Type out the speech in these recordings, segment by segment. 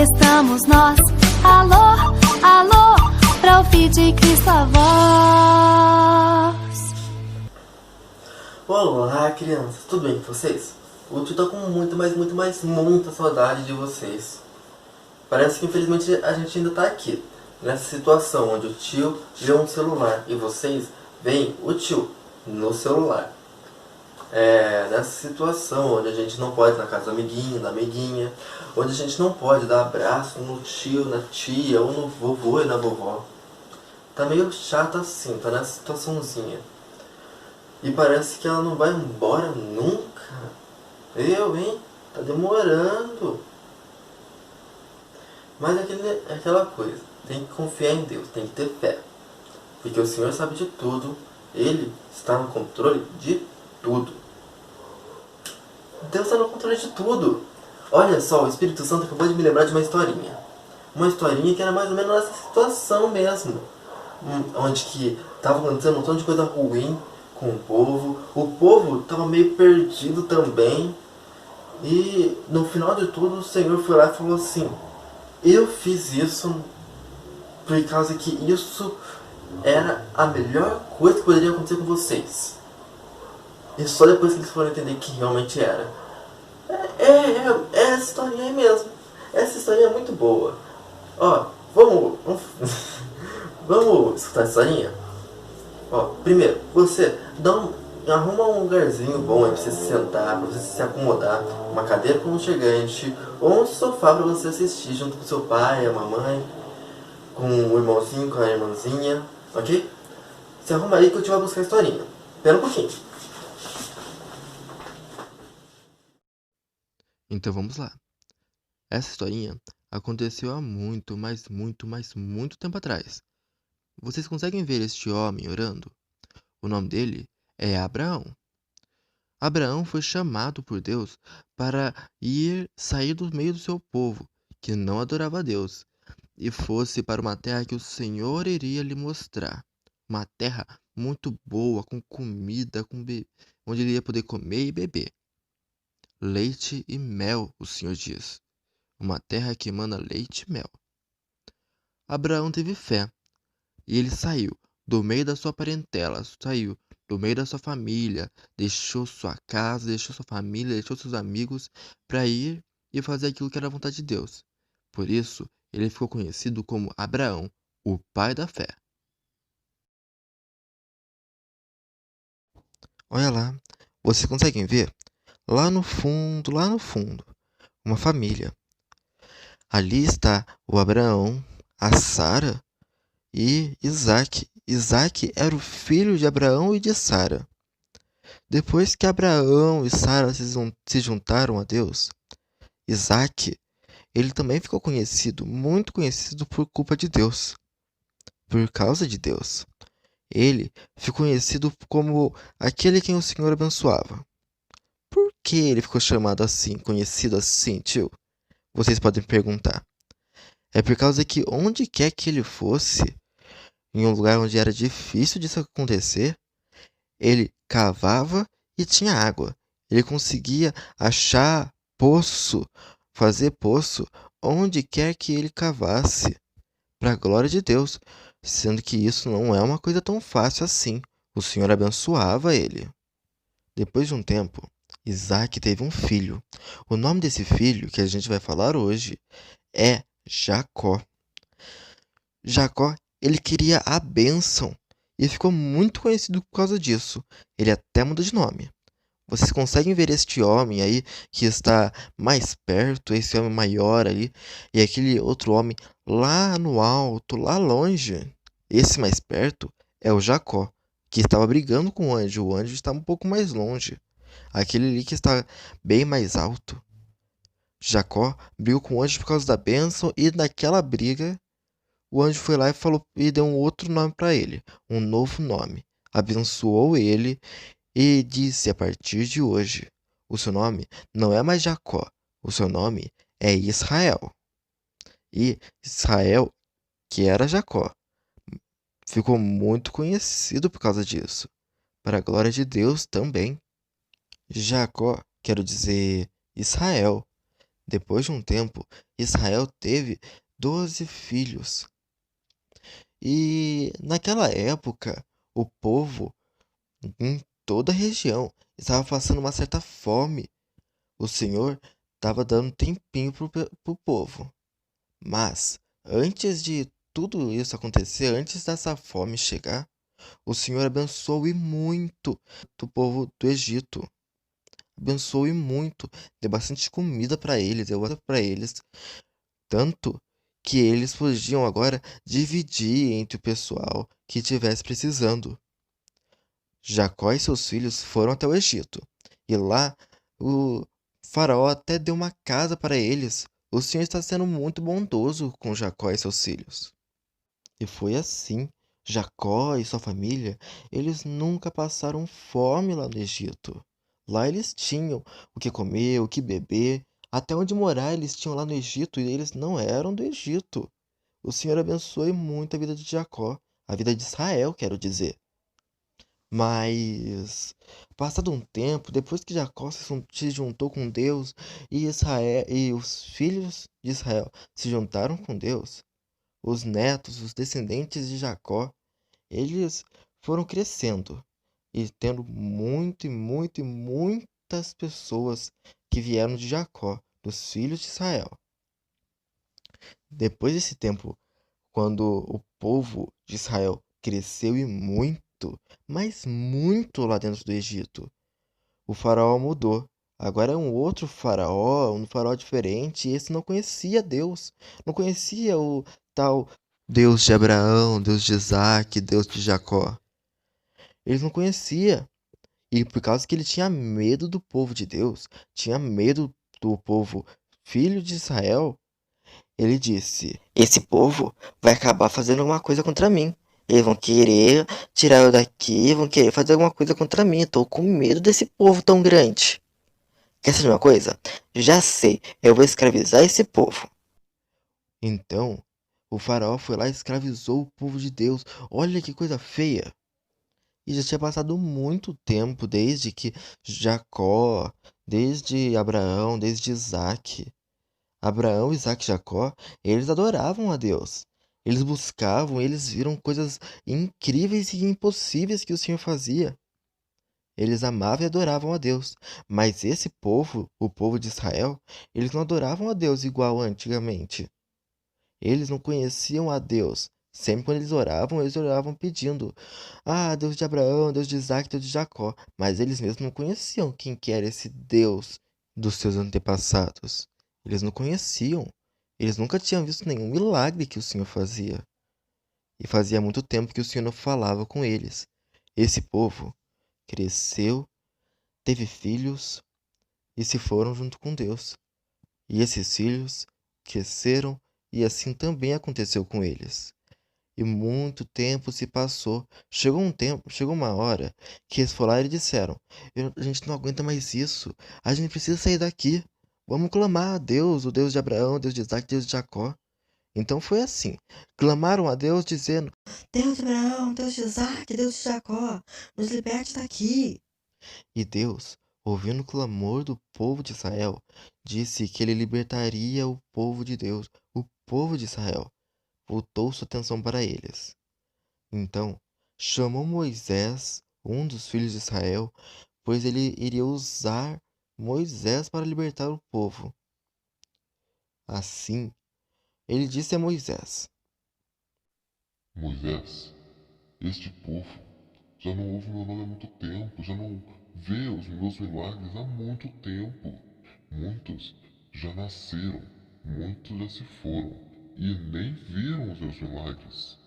estamos nós. Alô, alô, pra ouvir de Cristo a voz. Olá, crianças, tudo bem com vocês? O tio tá com muita saudade de vocês. Parece que infelizmente a gente ainda tá aqui, nessa situação onde o tio vê um celular e vocês veem o tio no celular. Nessa situação onde a gente não pode ir na casa do amiguinho, da amiguinha, onde a gente não pode dar abraço no tio, na tia, ou no vovô e na vovó. Tá meio chato assim, tá nessa situaçãozinha. E parece que ela não vai embora nunca. Hein? Tá demorando. Mas é aquela coisa, tem que confiar em Deus, tem que ter fé. Porque o Senhor sabe de tudo, Ele está no controle de tudo. Deus está no controle de tudo. Olha só, o Espírito Santo acabou de me lembrar de uma historinha. Uma historinha que era mais ou menos nessa situação mesmo. Onde que estava acontecendo um montão de coisa ruim com o povo estava meio perdido também, e no final de tudo o Senhor foi lá e falou assim: eu fiz isso por causa que isso era a melhor coisa que poderia acontecer com vocês. E só depois que eles foram entender que realmente era. Essa historinha aí mesmo. Essa historinha é muito boa. Ó, vamos vamos escutar essa historinha? Ó, primeiro, você arruma um lugarzinho bom aí pra você se sentar, pra você se acomodar, uma cadeira aconchegante, ou um sofá pra você assistir junto com seu pai, a mamãe, com o irmãozinho, com a irmãzinha, ok? Você arruma aí que eu te vou buscar a historinha. Espera um pouquinho. Então vamos lá. Essa historinha aconteceu há muito tempo atrás. Vocês conseguem ver este homem orando? O nome dele é Abraão. Abraão foi chamado por Deus para sair do meio do seu povo, que não adorava a Deus, e fosse para uma terra que o Senhor iria lhe mostrar. Uma terra muito boa, com comida, onde ele ia poder comer e beber. Leite e mel, o Senhor diz. Uma terra que emana leite e mel. Abraão teve fé, e ele saiu do meio da sua parentela, saiu do meio da sua família, deixou sua casa, deixou sua família, deixou seus amigos para ir e fazer aquilo que era a vontade de Deus. Por isso, ele ficou conhecido como Abraão, o pai da fé. Olha lá, vocês conseguem ver? Lá no fundo, uma família. Ali está o Abraão, a Sara e Isaac. Isaac era o filho de Abraão e de Sara. Depois que Abraão e Sara se juntaram a Deus, Isaac, ele também ficou conhecido, muito conhecido por culpa de Deus, por causa de Deus. Ele ficou conhecido como aquele quem o Senhor abençoava. Por que ele ficou chamado assim, conhecido assim, tio? Vocês podem perguntar. É por causa que onde quer que ele fosse, em um lugar onde era difícil disso acontecer, ele cavava e tinha água. Ele conseguia achar poço, fazer poço onde quer que ele cavasse, para a glória de Deus, sendo que isso não é uma coisa tão fácil assim. O Senhor abençoava ele. Depois de um tempo, Isaac teve um filho. O nome desse filho que a gente vai falar hoje é Jacó. Jacó, ele queria a bênção e ficou muito conhecido por causa disso. Ele até mudou de nome. Vocês conseguem ver este homem aí que está mais perto, esse homem maior ali, e aquele outro homem lá no alto, lá longe? Esse mais perto é o Jacó, que estava brigando com o anjo. O anjo estava um pouco mais longe. Aquele ali que está bem mais alto. Jacó brigou com o anjo por causa da bênção, e naquela briga o anjo foi lá e falou e deu um outro nome para ele, um novo nome. Abençoou ele e disse: a partir de hoje, o seu nome não é mais Jacó, o seu nome é Israel. E Israel, que era Jacó, ficou muito conhecido por causa disso, para a glória de Deus também. Jacó, quero dizer Israel, Depois de um tempo, Israel teve 12 filhos. E naquela época, o povo em toda a região estava passando uma certa fome. O Senhor estava dando tempinho pro povo. Mas, antes de tudo isso acontecer, antes dessa fome chegar, o Senhor abençoou e muito o povo do Egito. Abençoou e muito, deu bastante comida para eles, deu para eles, tanto que eles podiam agora dividir entre o pessoal que estivesse precisando. Jacó e seus filhos foram até o Egito, e lá o faraó até deu uma casa para eles. O Senhor está sendo muito bondoso com Jacó e seus filhos. E foi assim. Jacó e sua família, eles nunca passaram fome lá no Egito. Lá eles tinham o que comer, o que beber, até onde morar eles tinham lá no Egito e eles não eram do Egito. O Senhor abençoe muito a vida de Jacó, a vida de Israel, quero dizer. Mas, passado um tempo, depois que Jacó se juntou com Deus e Israel e os filhos de Israel se juntaram com Deus, os netos, os descendentes de Jacó, eles foram crescendo e tendo muitas pessoas que vieram de Jacó, dos filhos de Israel. Depois desse tempo, quando o povo de Israel cresceu e muito, mas muito lá dentro do Egito, o faraó mudou. Agora é um outro faraó, um faraó diferente, e esse não conhecia Deus, não conhecia o tal Deus de Abraão, Deus de Isaac, Deus de Jacó. Eles não conhecia. E por causa que ele tinha medo do povo de Deus, tinha medo do povo filho de Israel, ele disse: Esse povo vai acabar fazendo alguma coisa contra mim. Eles vão querer tirar eu daqui, vão querer fazer alguma coisa contra mim. Tô com medo desse povo tão grande. Quer saber uma coisa? Já sei, eu vou escravizar esse povo. Então, o faraó foi lá e escravizou o povo de Deus. Olha que coisa feia. E já tinha passado muito tempo desde que Jacó, desde Abraão, desde Isaac. Abraão, Isaac e Jacó, eles adoravam a Deus. Eles buscavam, eles viram coisas incríveis e impossíveis que o Senhor fazia. Eles amavam e adoravam a Deus. Mas esse povo, o povo de Israel, eles não adoravam a Deus igual antigamente. Eles não conheciam a Deus. Sempre quando eles oravam pedindo: Ah, Deus de Abraão, Deus de Isaac, Deus de Jacó. Mas eles mesmos não conheciam quem que era esse Deus dos seus antepassados. Eles não conheciam. Eles nunca tinham visto nenhum milagre que o Senhor fazia. E fazia muito tempo que o Senhor não falava com eles. Esse povo cresceu, teve filhos e se foram junto com Deus. E esses filhos cresceram e assim também aconteceu com eles. E muito tempo se passou. Chegou uma hora que eles foram lá e disseram: A gente não aguenta mais isso. A gente precisa sair daqui. Vamos clamar a Deus, o Deus de Abraão, Deus de Isaac, Deus de Jacó. Então foi assim. Clamaram a Deus dizendo: Deus de Abraão, Deus de Isaac, Deus de Jacó, nos liberte daqui. E Deus, ouvindo o clamor do povo de Israel, disse que ele libertaria o povo de Deus, o povo de Israel. Voltou sua atenção para eles. Então, chamou Moisés, um dos filhos de Israel, pois ele iria usar Moisés para libertar o povo. Assim, ele disse a Moisés: Moisés, este povo já não ouve meu nome há muito tempo, já não vê os meus milagres há muito tempo. Muitos já nasceram, muitos já se foram e nem viram os meus milagres.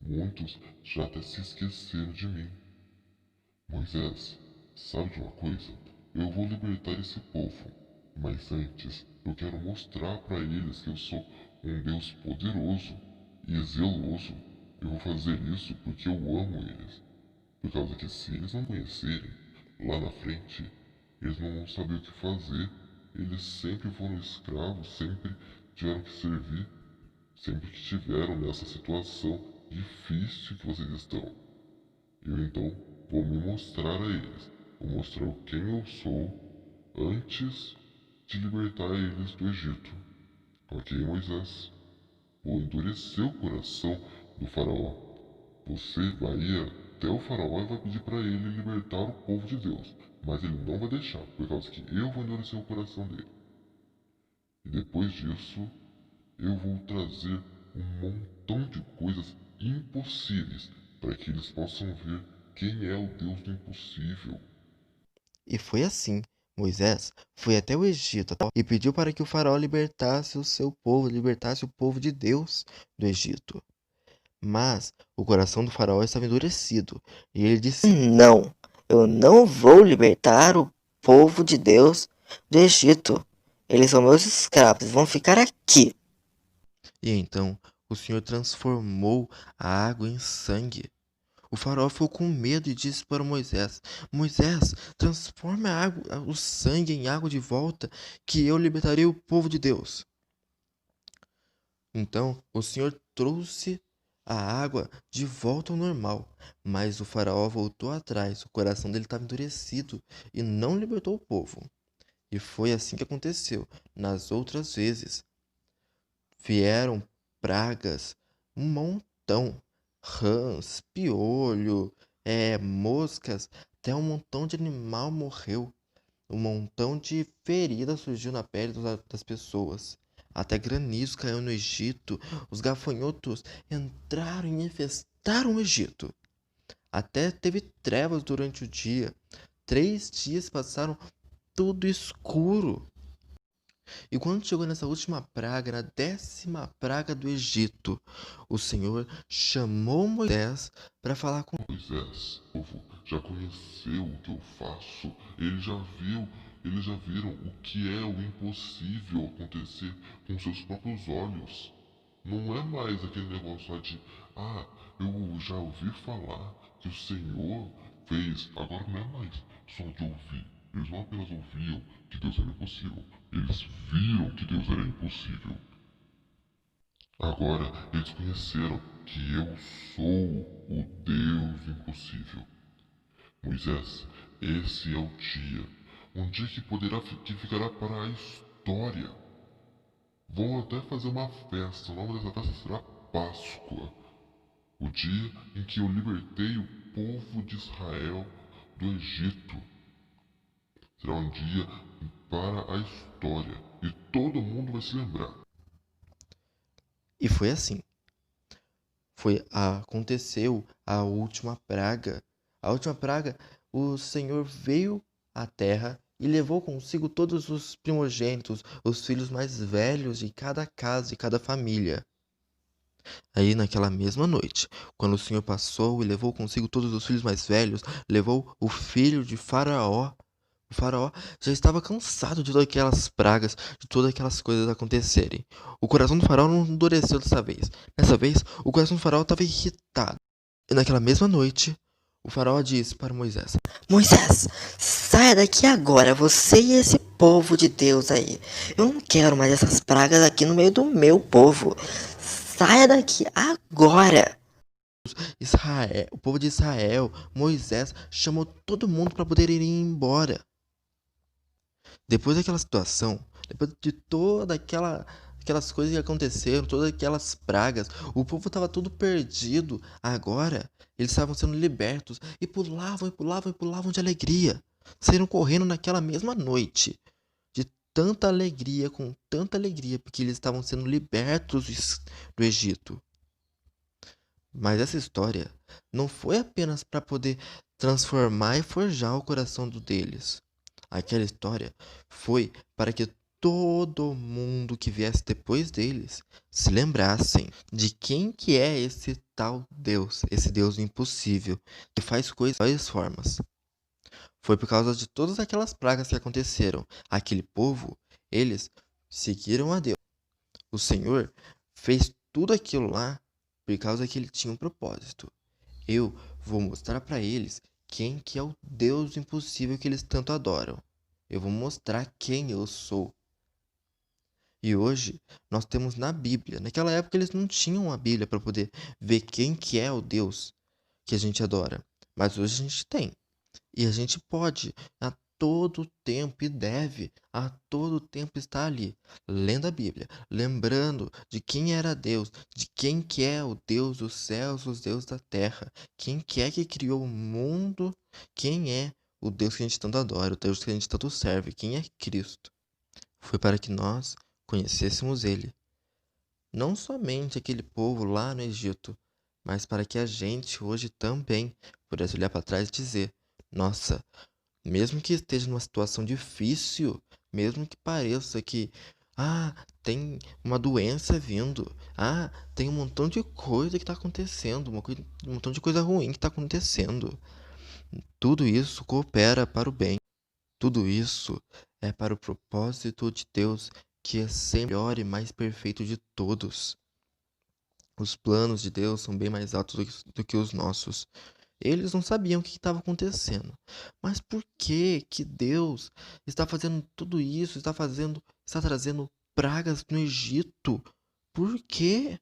Muitos já até se esqueceram de mim. Moisés, sabe de uma coisa? Eu vou libertar esse povo, mas antes eu quero mostrar para eles que eu sou um Deus poderoso e zeloso. Eu vou fazer isso porque eu amo eles. Por causa que se eles não conhecerem, lá na frente, eles não vão saber o que fazer. Eles sempre foram escravos, sempre tiveram que servir, sempre que estiveram nessa situação difícil que vocês estão. Eu então vou me mostrar a eles. Vou mostrar quem eu sou antes de libertar eles do Egito. Ok, Moisés? Vou endurecer o coração do faraó. Você vai ir até o faraó e vai pedir para ele libertar o povo de Deus. Mas ele não vai deixar, por causa que eu vou endurecer o coração dele. E depois disso, eu vou trazer um montão de coisas impossíveis para que eles possam ver quem é o Deus do impossível. E foi assim. Moisés foi até o Egito e pediu para que o faraó libertasse o seu povo, libertasse o povo de Deus do Egito. Mas o coração do faraó estava endurecido, e ele disse: Não, eu não vou libertar o povo de Deus do Egito. Eles são meus escravos, vão ficar aqui. E então o Senhor transformou a água em sangue. O faraó ficou com medo e disse para Moisés: Moisés, transforme a água, o sangue em água de volta, que eu libertarei o povo de Deus. Então o Senhor trouxe a água de volta ao normal, mas o faraó voltou atrás, o coração dele estava endurecido e não libertou o povo. E foi assim que aconteceu nas outras vezes. Vieram pragas, um montão, rãs, piolho, moscas, até um montão de animal morreu. Um montão de feridas surgiu na pele das pessoas. Até granizo caiu no Egito. Os gafanhotos entraram e infestaram o Egito. Até teve trevas durante o dia. 3 dias passaram tudo escuro. E quando chegou nessa última praga, na 10ª praga do Egito, o Senhor chamou Moisés para falar com Moisés, o povo já conheceu o que eu faço, eles já viram o que é o impossível acontecer com seus próprios olhos. Não é mais aquele negócio só de, eu já ouvi falar que o Senhor fez, agora não é mais só de ouvir. Eles não apenas ouviam que Deus era impossível, eles viram que Deus era impossível. Agora eles conheceram que eu sou o Deus impossível. Moisés, esse é o dia, um dia que ficará para a história. Vão até fazer uma festa, o nome dessa festa será Páscoa, o dia em que eu libertei o povo de Israel do Egito. Será um dia para a história e todo mundo vai se lembrar. E foi assim. Aconteceu a última praga. A última praga, o Senhor veio à terra e levou consigo todos os primogênitos, os filhos mais velhos de cada casa e cada família. Aí, naquela mesma noite, quando o Senhor passou e levou consigo todos os filhos mais velhos, levou o filho de Faraó. O faraó já estava cansado de todas aquelas pragas, de todas aquelas coisas acontecerem. O coração do faraó não endureceu dessa vez. Dessa vez, o coração do faraó estava irritado. E naquela mesma noite, o faraó disse para Moisés: Moisés, saia daqui agora, você e esse povo de Deus aí. Eu não quero mais essas pragas aqui no meio do meu povo. Saia daqui agora. o povo de Israel, Moisés, chamou todo mundo para poder ir embora. Depois daquela situação, depois de aquelas coisas que aconteceram, todas aquelas pragas, o povo estava todo perdido. Agora, eles estavam sendo libertos e pulavam e pulavam e pulavam de alegria. Saíram correndo naquela mesma noite. De tanta alegria, com tanta alegria, porque eles estavam sendo libertos do Egito. Mas essa história não foi apenas para poder transformar e forjar o coração deles. Aquela história foi para que todo mundo que viesse depois deles se lembrassem de quem que é esse tal Deus, esse Deus impossível, que faz coisas de várias formas. Foi por causa de todas aquelas pragas que aconteceram. Aquele povo, eles seguiram a Deus. O Senhor fez tudo aquilo lá por causa que ele tinha um propósito. Eu vou mostrar para eles quem que é o Deus impossível que eles tanto adoram. Eu vou mostrar quem eu sou. E hoje nós temos na Bíblia. Naquela época eles não tinham a Bíblia para poder ver quem que é o Deus que a gente adora. Mas hoje a gente tem. E a gente pode todo tempo e deve a todo tempo estar ali, lendo a Bíblia, lembrando de quem era Deus, de quem que é o Deus dos céus, os Deus da terra, quem que é que criou o mundo, quem é o Deus que a gente tanto adora, o Deus que a gente tanto serve, quem é Cristo. Foi para que nós conhecêssemos Ele, não somente aquele povo lá no Egito, mas para que a gente hoje também pudesse olhar para trás e dizer: nossa, mesmo que esteja numa situação difícil, mesmo que pareça que, tem uma doença vindo, tem um montão de coisa que está acontecendo, um montão de coisa ruim que está acontecendo. Tudo isso coopera para o bem. Tudo isso é para o propósito de Deus, que é sempre o melhor e mais perfeito de todos. Os planos de Deus são bem mais altos do que os nossos. Eles não sabiam o que estava acontecendo. Mas por que que Deus está fazendo tudo isso? Está trazendo pragas no Egito? Por quê?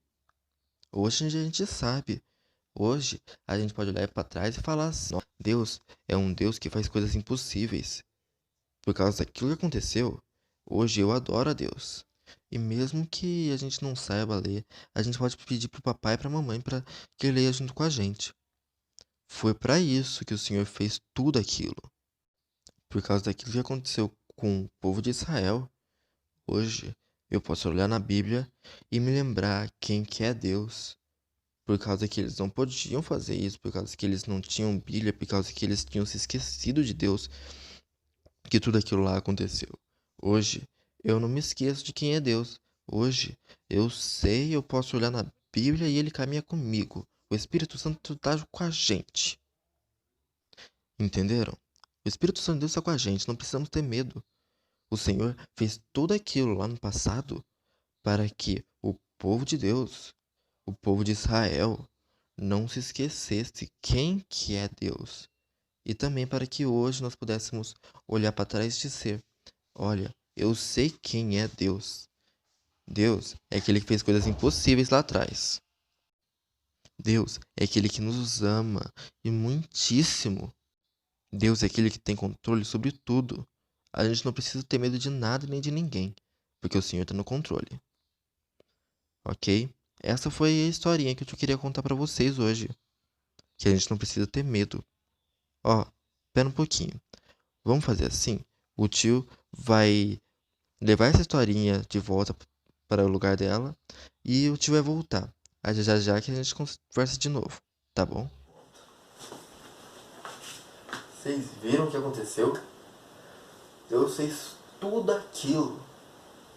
Hoje a gente sabe. Hoje a gente pode olhar para trás e falar assim: Deus é um Deus que faz coisas impossíveis. Por causa daquilo que aconteceu, hoje eu adoro a Deus. E mesmo que a gente não saiba ler, a gente pode pedir pro papai e pra mamãe para que leia junto com a gente. Foi para isso que o Senhor fez tudo aquilo. Por causa daquilo que aconteceu com o povo de Israel, hoje eu posso olhar na Bíblia e me lembrar quem que é Deus. Por causa que eles não podiam fazer isso, por causa que eles não tinham Bíblia, por causa que eles tinham se esquecido de Deus, que tudo aquilo lá aconteceu. Hoje eu não me esqueço de quem é Deus. Hoje eu sei, eu posso olhar na Bíblia e Ele caminha comigo. O Espírito Santo está com a gente. Entenderam? O Espírito Santo de Deus está com a gente, não precisamos ter medo. O Senhor fez tudo aquilo lá no passado para que o povo de Deus, o povo de Israel, não se esquecesse quem que é Deus. E também para que hoje nós pudéssemos olhar para trás e dizer: olha, eu sei quem é Deus. Deus é aquele que fez coisas impossíveis lá atrás. Deus é aquele que nos ama e muitíssimo. Deus é aquele que tem controle sobre tudo. A gente não precisa ter medo de nada nem de ninguém, porque o Senhor está no controle. Ok? Essa foi a historinha que eu queria contar para vocês hoje. Que a gente não precisa ter medo. Pera um pouquinho. Vamos fazer assim? O tio vai levar essa historinha de volta para o lugar dela e o tio vai voltar. Aí já que a gente conversa de novo, tá bom? Vocês viram o que aconteceu? Deus fez tudo aquilo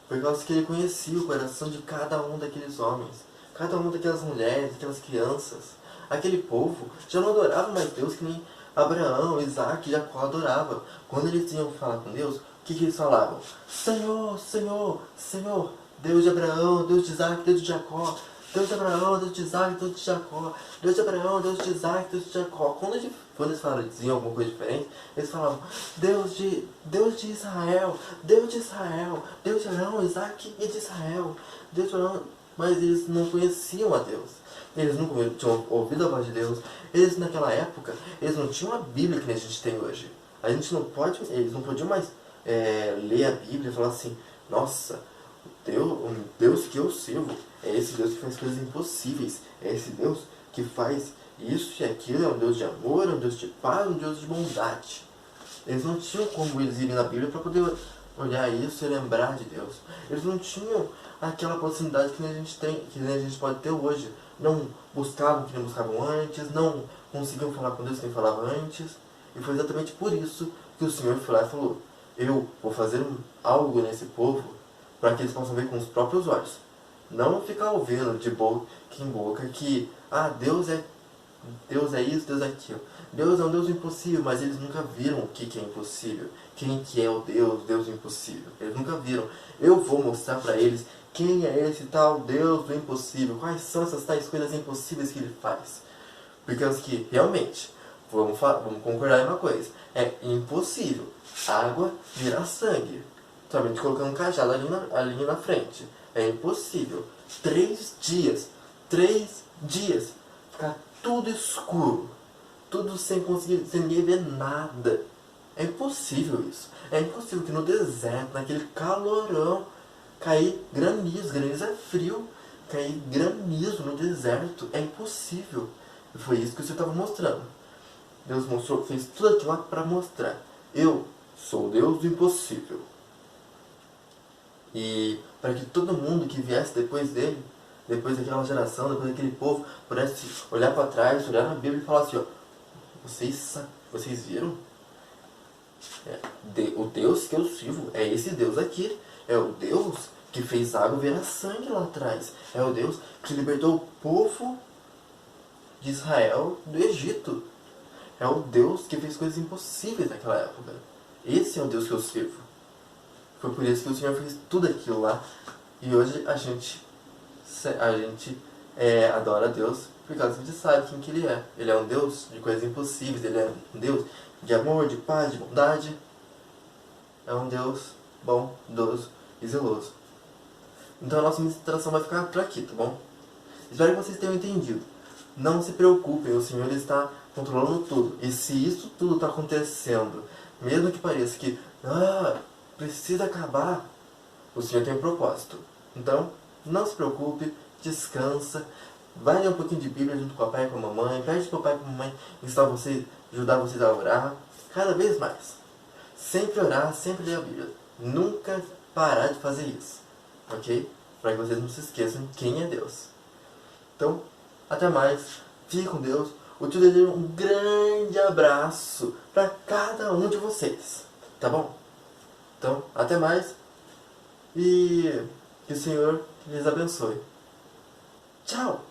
por causa que Ele conhecia o coração de cada um daqueles homens, cada uma daquelas mulheres, daquelas crianças. Aquele povo já não adorava mais Deus que nem Abraão, Isaac e Jacó adorava. Quando eles iam falar com Deus, o que eles falavam? Senhor, Senhor, Senhor, Deus de Abraão, Deus de Isaac, Deus de Jacó. Deus de Abraão, Deus de Isaac, Deus de Jacó. Deus de Abraão, Deus de Isaac, Deus de Jacó. Quando eles diziam alguma coisa diferente, eles falavam Deus de Israel, Deus de Israel, Deus de Abraão, Isaac e de Israel. Deus de Abraão. Mas eles não conheciam a Deus. Eles nunca tinham ouvido a voz de Deus. Eles naquela época, eles não tinham a Bíblia que a gente tem hoje. Eles não podiam mais ler a Bíblia e falar assim: nossa, o Deus que eu sirvo é esse Deus que faz coisas impossíveis. É esse Deus que faz isso e aquilo. É um Deus de amor, é um Deus de paz, é um Deus de bondade. Eles não tinham como eles irem na Bíblia para poder olhar isso e lembrar de Deus. Eles não tinham aquela proximidade que a gente tem, que a gente pode ter hoje. Não buscavam o que nem buscavam antes, não conseguiam falar com Deus quem falava antes. E foi exatamente por isso que o Senhor foi lá e falou: eu vou fazer algo nesse povo para que eles possam ver com os próprios olhos. Não ficar ouvindo de boca em boca que Deus é isso, Deus é aquilo. Deus é um Deus impossível, mas eles nunca viram o que é impossível. Quem que é o Deus impossível. Eles nunca viram. Eu vou mostrar para eles quem é esse tal Deus do impossível. Quais são essas tais coisas impossíveis que Ele faz. Porque que realmente, vamos concordar em uma coisa. É impossível água virar sangue. Somente colocando um cajado ali na frente. É impossível. 3 dias. Ficar tudo escuro. Tudo sem ninguém ver nada. É impossível isso. É impossível que no deserto, naquele calorão, cair granizo. Granizo é frio. Cair granizo no deserto é impossível. E foi isso que o Senhor estava mostrando. Deus mostrou, fez tudo aquilo lá para mostrar. Eu sou o Deus do impossível. E para que todo mundo que viesse depois dele, depois daquela geração, depois daquele povo, pudesse olhar para trás, olhar na Bíblia e falar assim, ó, vocês viram? O Deus que eu sirvo é esse Deus aqui. É o Deus que fez água virar sangue lá atrás. É o Deus que libertou o povo de Israel do Egito. É o Deus que fez coisas impossíveis naquela época. Esse é o Deus que eu sirvo. Foi por isso que o Senhor fez tudo aquilo lá. E hoje a gente adora a Deus por causa que a gente sabe quem que Ele é. Ele é um Deus de coisas impossíveis. Ele é um Deus de amor, de paz, de bondade. É um Deus bom, bondoso e zeloso. Então a nossa ministração vai ficar por aqui, tá bom? Espero que vocês tenham entendido. Não se preocupem, o Senhor está controlando tudo. E se isso tudo está acontecendo, mesmo que pareça que precisa acabar, o Senhor tem um propósito. Então, não se preocupe, descansa, vai ler um pouquinho de Bíblia junto com o papai e com a mamãe, pede para o papai e para a mamãe ajudar vocês a orar, cada vez mais. Sempre orar, sempre ler a Bíblia. Nunca parar de fazer isso, ok? Para que vocês não se esqueçam quem é Deus. Então, até mais, fique com Deus. Eu te desejo um grande abraço para cada um de vocês, tá bom? Então, até mais e que o Senhor lhes abençoe. Tchau!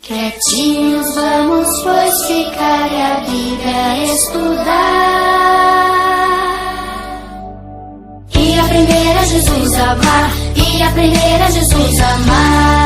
Quietinhos vamos, pois, ficar e a Bíblia estudar e aprender a Jesus amar, e aprender a Jesus amar.